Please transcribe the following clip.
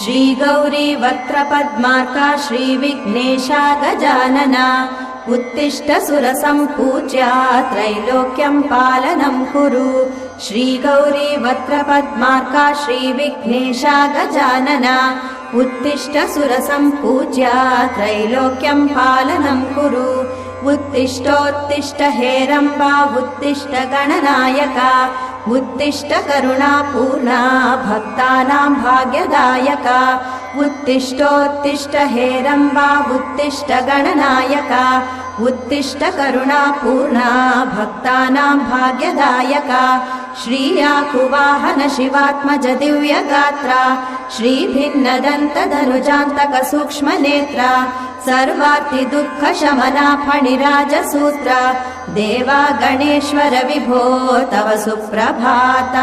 श्री गौरी वक्त्रपद्मार्का श्रीविघ्नेशा गजानना उत्तिष्ठ सुरसम्पूज्या त्रैलोक्यं पालनं कुरु। श्री गौरी वक्त्रपद्मार्का श्रीविघ्नेशा गजानना उत्तिष्ठ सुरसम्पूज्या त्रैलोक्यं पालनं कुरु। उत्तिष्ठोत्तिष्ठ हेरम्बा उत्तिष्ठ गणनायका उत्तिष्ठ करुणापूर्णा भक्तानां भाग्यदायका। उत्तिष्ठोत्तिष्ठ हेरम्बा उत्तिष्ठ गणनायका उत्तिष्ठ करुणापूर्णा भक्तानां भाग्यदायका। श्रीयाकुवाहन शिवात्मज दिव्यगात्रा श्रीभिन्नदन्तधनुजान्तक सूक्ष्मनेत्रा सर्वार्ति दुःख शमना फणिराजसूत्रा देवा गणेश्वर विभो तव सुप्रभातम्।